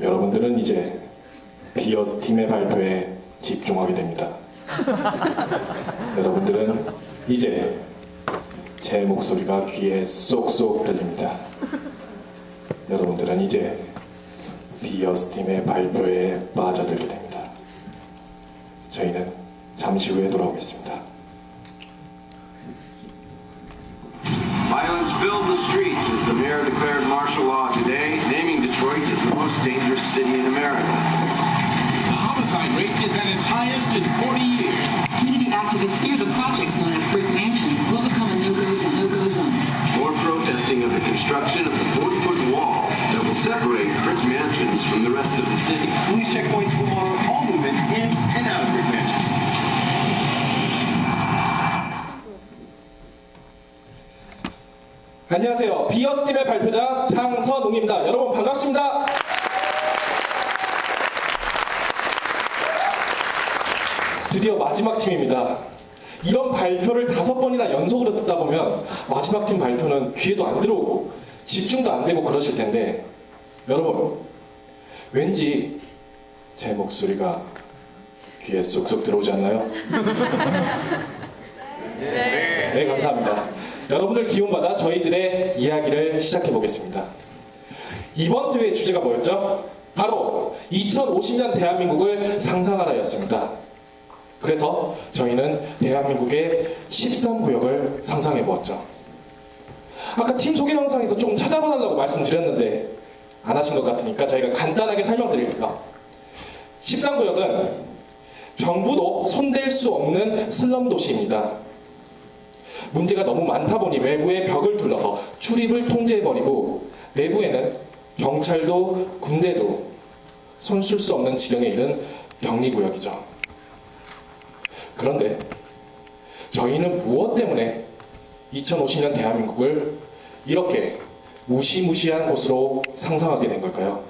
여러분들은 이제 비어스 팀의 발표에 집중하게 됩니다. 여러분들은 이제 제 목소리가 귀에 쏙쏙 들립니다. 여러분들은 이제 비어스 팀의 발표에 빠져들게 됩니다. 저희는 잠시 후에 돌아오겠습니다. Violence filled the streets as the mayor declared martial law today, naming Detroit as the most dangerous city in America. The homicide rate is at its highest in 40 years. Community activists fear the projects known as brick mansions will become a no-go zone. More protesting of the construction of the 40-foot wall that will separate brick mansions from the rest of the city. Police checkpoints will monitor all movement in and out of brick mansions. 안녕하세요. 비어스 팀의 발표자 장선웅입니다. 여러분 반갑습니다. 드디어 마지막 팀입니다. 이런 발표를 5번이나 연속으로 듣다 보면 마지막 팀 발표는 귀에도 안 들어오고 집중도 안 되고 그러실 텐데, 여러분 왠지 제 목소리가 귀에 쏙쏙 들어오지 않나요? 네, 감사합니다. 여러분들 기운받아 저희들의 이야기를 시작해 보겠습니다. 이번 대회의 주제가 뭐였죠? 바로 2050년 대한민국을 상상하라였습니다. 그래서 저희는 대한민국의 13구역을 상상해 보았죠. 아까 팀 소개 영상에서 조금 찾아봐 달라고 말씀드렸는데 안 하신 것 같으니까 저희가 간단하게 설명드릴게요. 13구역은 정부도 손댈 수 없는 슬럼 도시입니다. 문제가 너무 많다 보니 외부의 벽을 둘러서 출입을 통제해버리고 내부에는 경찰도 군대도 손쓸 수 없는 지경에 이른 격리구역이죠. 그런데 저희는 무엇 때문에 2050년 대한민국을 이렇게 무시무시한 곳으로 상상하게 된 걸까요?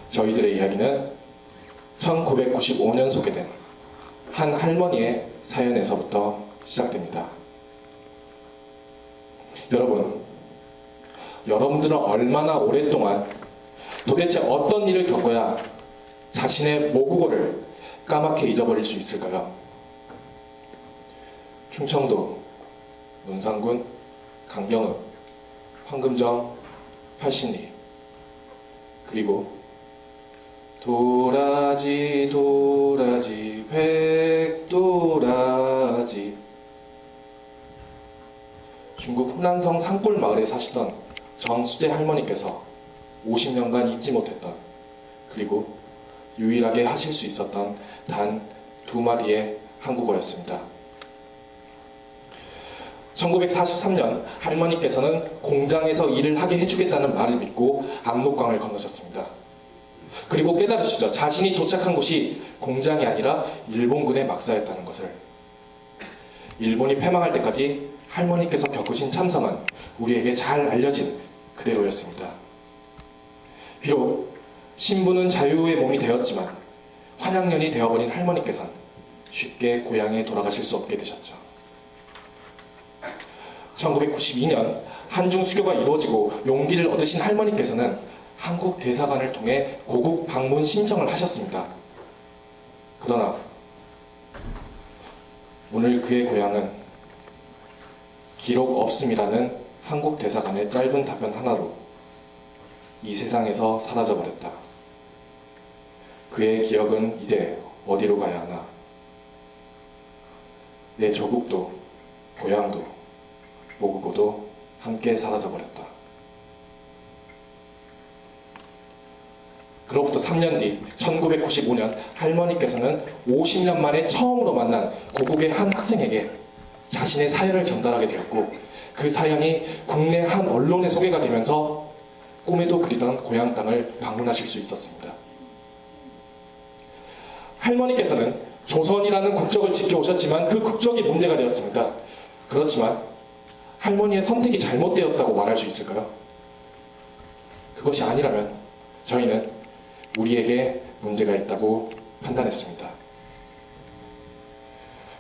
저희들의 이야기는 1995년 소개된 한 할머니의 사연에서부터 시작됩니다. 여러분들은 얼마나 오랫동안 도대체 어떤 일을 겪어야 자신의 모국어를 까맣게 잊어버릴 수 있을까요? 충청도, 논산군, 강경읍, 황금정, 팔십리, 그리고 도라지 도라지 백도라지, 중국 후난성 산골 마을에 사시던 정수재 할머니께서 50년간 잊지 못했던, 그리고 유일하게 하실 수 있었던 단 2마디의 한국어였습니다. 1943년 할머니께서는 공장에서 일을 하게 해주겠다는 말을 믿고 압록강을 건너셨습니다. 그리고 깨달으시죠. 자신이 도착한 곳이 공장이 아니라 일본군의 막사였다는 것을. 일본이 패망할 때까지 할머니께서 겪으신 참상은 우리에게 잘 알려진 그대로였습니다. 비록 신부는 자유의 몸이 되었지만 환양년이 되어버린 할머니께서는 쉽게 고향에 돌아가실 수 없게 되셨죠. 1992년 한중 수교가 이루어지고 용기를 얻으신 할머니께서는 한국 대사관을 통해 고국 방문 신청을 하셨습니다. 그러나 오늘 그의 고향은 기록 없음이라는 한국 대사관의 짧은 답변 하나로 이 세상에서 사라져버렸다. 그의 기억은 이제 어디로 가야 하나? 내 조국도 고향도 모국어도 함께 사라져버렸다. 그로부터 3년 뒤 1995년 할머니께서는 50년 만에 처음으로 만난 고국의 한 학생에게 자신의 사연을 전달하게 되었고, 그 사연이 국내 한 언론에 소개가 되면서 꿈에도 그리던 고향 땅을 방문하실 수 있었습니다. 할머니께서는 조선이라는 국적을 지켜오셨지만 그 국적이 문제가 되었습니다. 그렇지만 할머니의 선택이 잘못되었다고 말할 수 있을까요? 그것이 아니라면 저희는 우리에게 문제가 있다고 판단했습니다.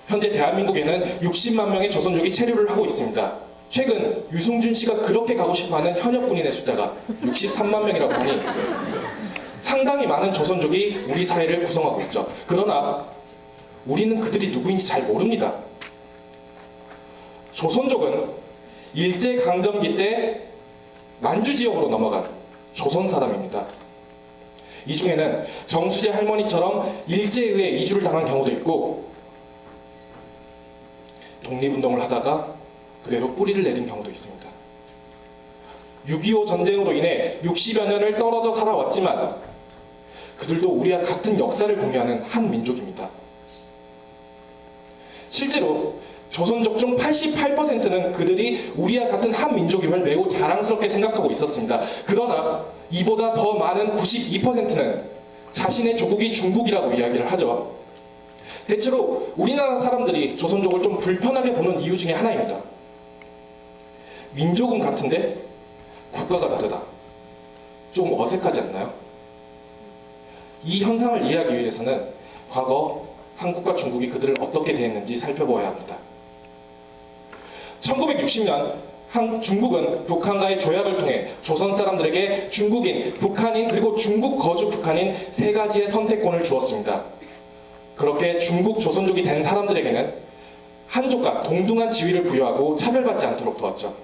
현재 대한민국에는 60만 명의 조선족이 체류를 하고 있습니다. 최근 유승준 씨가 그렇게 가고 싶어하는 현역 군인의 숫자가 63만 명이라고 하니 상당히 많은 조선족이 우리 사회를 구성하고 있죠. 그러나 우리는 그들이 누구인지 잘 모릅니다. 조선족은 일제강점기 때 만주 지역으로 넘어간 조선 사람입니다. 이 중에는 정수재 할머니처럼 일제에 의해 이주를 당한 경우도 있고 독립운동을 하다가 그대로 뿌리를 내린 경우도 있습니다. 6.25 전쟁으로 인해 60여 년을 떨어져 살아왔지만 그들도 우리와 같은 역사를 공유하는 한 민족입니다. 실제로 조선족 중 88%는 그들이 우리와 같은 한 민족임을 매우 자랑스럽게 생각하고 있었습니다. 그러나 이보다 더 많은 92%는 자신의 조국이 중국이라고 이야기를 하죠. 대체로 우리나라 사람들이 조선족을 좀 불편하게 보는 이유 중에 하나입니다. 민족은 같은데 국가가 다르다. 좀 어색하지 않나요? 이 현상을 이해하기 위해서는 과거 한국과 중국이 그들을 어떻게 대했는지 살펴보아야 합니다. 1960년 중국은 북한과의 조약을 통해 조선 사람들에게 중국인, 북한인, 그리고 중국 거주 북한인 세 가지의 선택권을 주었습니다. 그렇게 중국 조선족이 된 사람들에게는 한족과 동등한 지위를 부여하고 차별받지 않도록 도왔죠.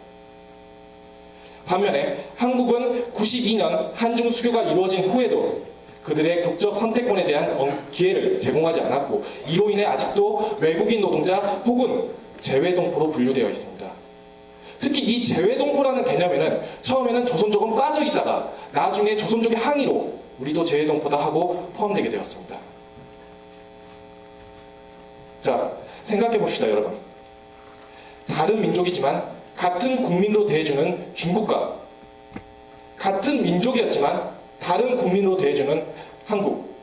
반면에 한국은 92년 한중 수교가 이루어진 후에도 그들의 국적 선택권에 대한 기회를 제공하지 않았고 이로 인해 아직도 외국인 노동자 혹은 재외동포로 분류되어 있습니다. 특히 이 재외동포라는 개념에는 처음에는 조선족은 빠져 있다가 나중에 조선족의 항의로 우리도 재외동포다 하고 포함되게 되었습니다. 자, 생각해 봅시다, 여러분. 다른 민족이지만 같은 국민으로 대해주는 중국과 같은 민족이었지만 다른 국민으로 대해주는 한국.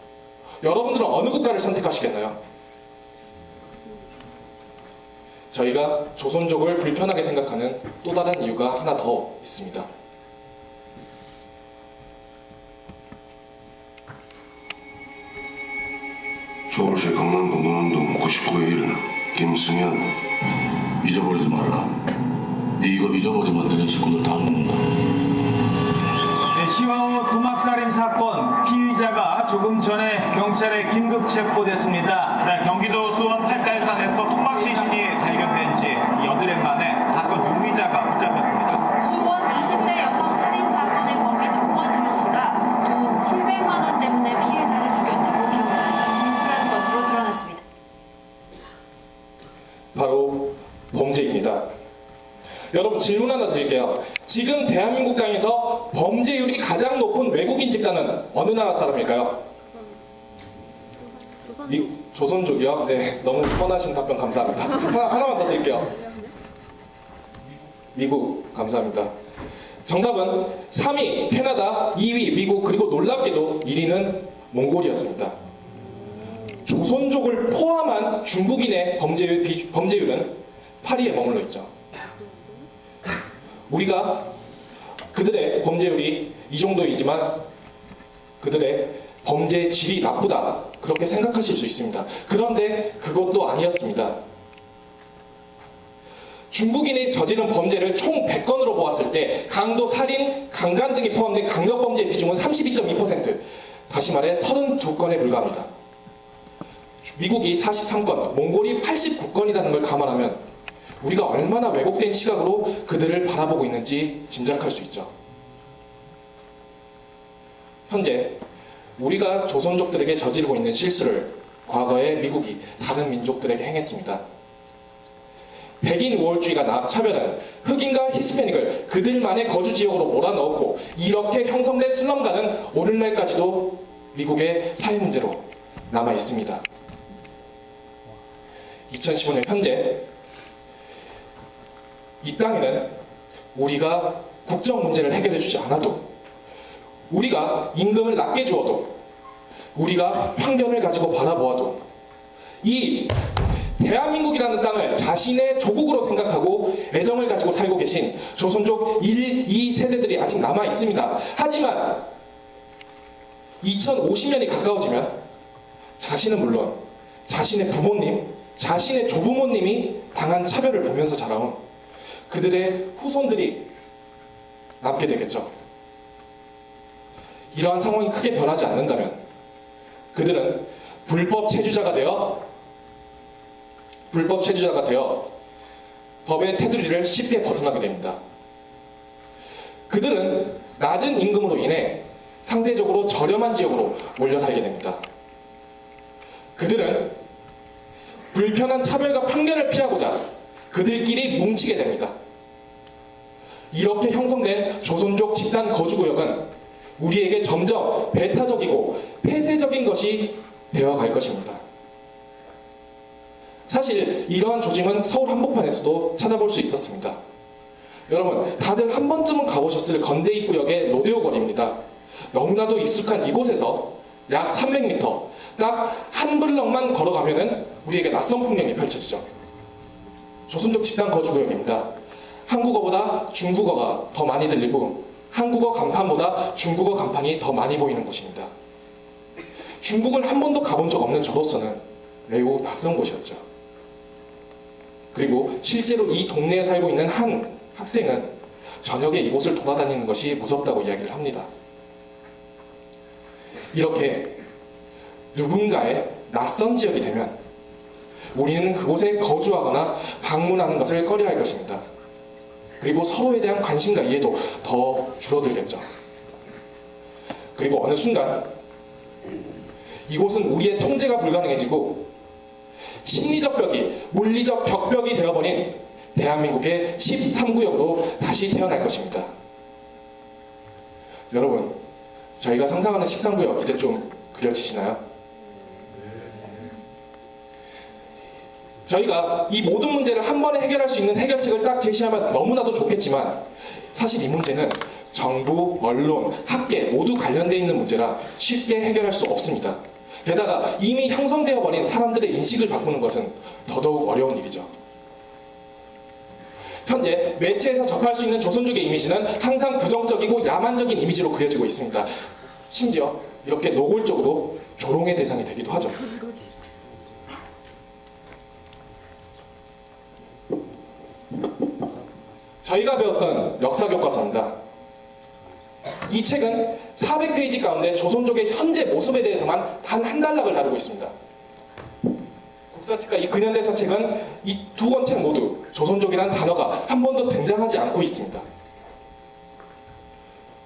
여러분들은 어느 국가를 선택하시겠나요? 저희가 조선족을 불편하게 생각하는 또 다른 이유가 하나 더 있습니다. 서울시 강남구 문원동 99의 1 김승현. 잊어버리지 말라. 네 이거 잊어버리면 내년 식구들 다 죽는다. 네, 시황호 두막살인 사건 피의자가 조금 전에 경찰에 긴급 체포됐습니다. 네, 경기도 수원 팔달산에서 토막 시신이 발견된 지 여드렛 만에 사건 용의자가 붙잡혔습니다. 수원 20대 여성 살인 사건의 범인 우원준 씨가 돈 700만 원 때문에 피해자를 죽였다고 경찰에서 진술한 것으로 드러났습니다. 바로 범죄입니다. 여러분 질문 하나 드릴게요. 지금 대한민국 땅에서 범죄율이 가장 높은 외국인 집단은 어느 나라 사람일까요? 조선족이요? 네, 너무 뻔하신 답변 감사합니다. 하나만 더 드릴게요. 미국, 감사합니다. 정답은 3위 캐나다, 2위 미국, 그리고 놀랍게도 1위는 몽골이었습니다. 조선족을 포함한 중국인의 범죄율은 8위에 머물러 있죠. 우리가 그들의 범죄율이 이 정도이지만 그들의 범죄 질이 나쁘다 그렇게 생각하실 수 있습니다. 그런데 그것도 아니었습니다. 중국인이 저지른 범죄를 총 100건으로 보았을 때 강도, 살인, 강간 등이 포함된 강력범죄의 비중은 32.2%, 다시 말해 32건에 불과합니다. 미국이 43건, 몽골이 89건이라는 걸 감안하면 우리가 얼마나 왜곡된 시각으로 그들을 바라보고 있는지 짐작할 수 있죠. 현재 우리가 조선족들에게 저지르고 있는 실수를 과거에 미국이 다른 민족들에게 행했습니다. 백인 우월주의가 차별은 흑인과 히스패닉을 그들만의 거주 지역으로 몰아넣었고 이렇게 형성된 슬럼가는 오늘날까지도 미국의 사회 문제로 남아 있습니다. 2015년 현재 이 땅에는 우리가 국정 문제를 해결해 주지 않아도, 우리가 임금을 낮게 주어도, 우리가 편견을 가지고 바라보아도 이 대한민국이라는 땅을 자신의 조국으로 생각하고 애정을 가지고 살고 계신 조선족 1, 2세대들이 아직 남아 있습니다. 하지만 2050년이 가까워지면 자신은 물론 자신의 부모님, 자신의 조부모님이 당한 차별을 보면서 자라온 그들의 후손들이 남게 되겠죠. 이러한 상황이 크게 변하지 않는다면 그들은 불법 체류자가 되어 법의 테두리를 쉽게 벗어나게 됩니다. 그들은 낮은 임금으로 인해 상대적으로 저렴한 지역으로 몰려 살게 됩니다. 그들은 불편한 차별과 편견을 피하고자 그들끼리 뭉치게 됩니다. 이렇게 형성된 조선족 집단 거주구역은 우리에게 점점 배타적이고 폐쇄적인 것이 되어갈 것입니다. 사실 이러한 조짐은 서울 한복판에서도 찾아볼 수 있었습니다. 여러분, 다들 한 번쯤은 가보셨을 건대입구역의 로데오 거리입니다. 너무나도 익숙한 이곳에서 약 300m, 딱 한 블럭만 걸어가면은 우리에게 낯선 풍경이 펼쳐지죠. 조선족 집단 거주구역입니다. 한국어보다 중국어가 더 많이 들리고 한국어 간판보다 중국어 간판이 더 많이 보이는 곳입니다. 중국을 한 번도 가본 적 없는 저로서는 매우 낯선 곳이었죠. 그리고 실제로 이 동네에 살고 있는 한 학생은 저녁에 이곳을 돌아다니는 것이 무섭다고 이야기를 합니다. 이렇게 누군가의 낯선 지역이 되면 우리는 그곳에 거주하거나 방문하는 것을 꺼려할 것입니다. 그리고 서로에 대한 관심과 이해도 더 줄어들겠죠. 그리고 어느 순간 이곳은 우리의 통제가 불가능해지고 심리적 벽이 물리적 벽벽이 되어버린 대한민국의 13구역으로 다시 태어날 것입니다. 여러분, 저희가 상상하는 13구역 이제 좀 그려지시나요? 저희가 이 모든 문제를 한 번에 해결할 수 있는 해결책을 딱 제시하면 너무나도 좋겠지만 사실 이 문제는 정부, 언론, 학계 모두 관련되어 있는 문제라 쉽게 해결할 수 없습니다. 게다가 이미 형성되어 버린 사람들의 인식을 바꾸는 것은 더더욱 어려운 일이죠. 현재 매체에서 접할 수 있는 조선족의 이미지는 항상 부정적이고 야만적인 이미지로 그려지고 있습니다. 심지어 이렇게 노골적으로 조롱의 대상이 되기도 하죠. 저희가 배웠던 역사 교과서입니다. 이 책은 400페이지 가운데 조선족의 현재 모습에 대해서만 단 한 단락을 다루고 있습니다. 국사책과 이 근현대사 책은 이 두 권 책 모두 조선족이라는 단어가 한 번도 등장하지 않고 있습니다.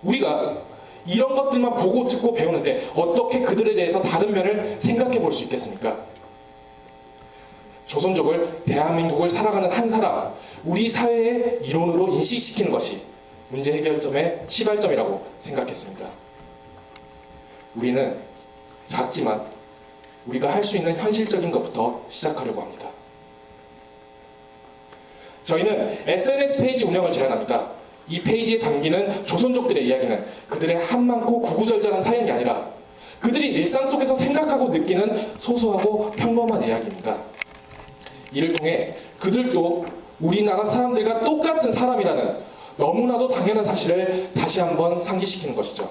우리가 이런 것들만 보고 듣고 배우는데 어떻게 그들에 대해서 다른 면을 생각해 볼 수 있겠습니까? 조선족을 대한민국을 살아가는 한 사람, 우리 사회의 이론으로 인식시키는 것이 문제 해결점의 시발점이라고 생각했습니다. 우리는 작지만 우리가 할 수 있는 현실적인 것부터 시작하려고 합니다. 저희는 SNS 페이지 운영을 제안합니다. 이 페이지에 담기는 조선족들의 이야기는 그들의 한많고 구구절절한 사연이 아니라 그들이 일상 속에서 생각하고 느끼는 소소하고 평범한 이야기입니다. 이를 통해 그들도 우리나라 사람들과 똑같은 사람이라는 너무나도 당연한 사실을 다시 한번 상기시키는 것이죠.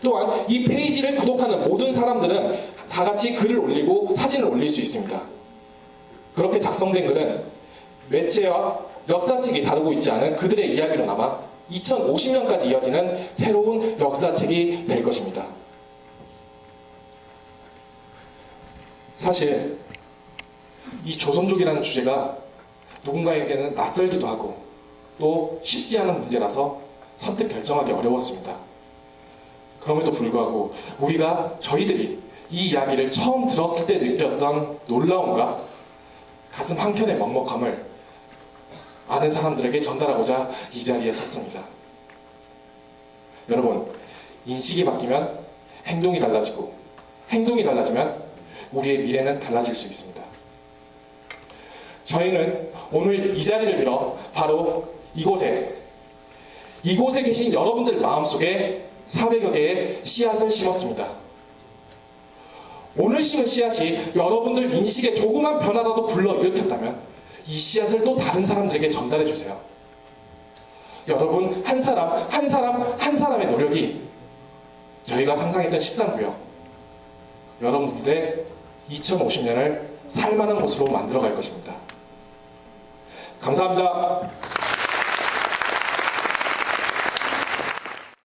또한 이 페이지를 구독하는 모든 사람들은 다 같이 글을 올리고 사진을 올릴 수 있습니다. 그렇게 작성된 글은 매체와 역사책이 다루고 있지 않은 그들의 이야기로 남아 2050년까지 이어지는 새로운 역사책이 될 것입니다. 사실 이 조선족이라는 주제가 누군가에게는 낯설기도 하고 또 쉽지 않은 문제라서 선뜻 결정하기 어려웠습니다. 그럼에도 불구하고 우리가 저희들이 이 이야기를 처음 들었을 때 느꼈던 놀라움과 가슴 한켠의 먹먹함을 많은 사람들에게 전달하고자 이 자리에 섰습니다. 여러분, 인식이 바뀌면 행동이 달라지고 행동이 달라지면 우리의 미래는 달라질 수 있습니다. 저희는 오늘 이 자리를 빌어 바로 이곳에 계신 여러분들 마음속에 400여 개의 씨앗을 심었습니다. 오늘 심은 씨앗이 여러분들 인식에 조그만 변화라도 불러일으켰다면 이 씨앗을 또 다른 사람들에게 전달해 주세요. 여러분 한 사람의 노력이 저희가 상상했던 13구역 여러분들의 2050년을 살만한 곳으로 만들어갈 것입니다. 감사합니다.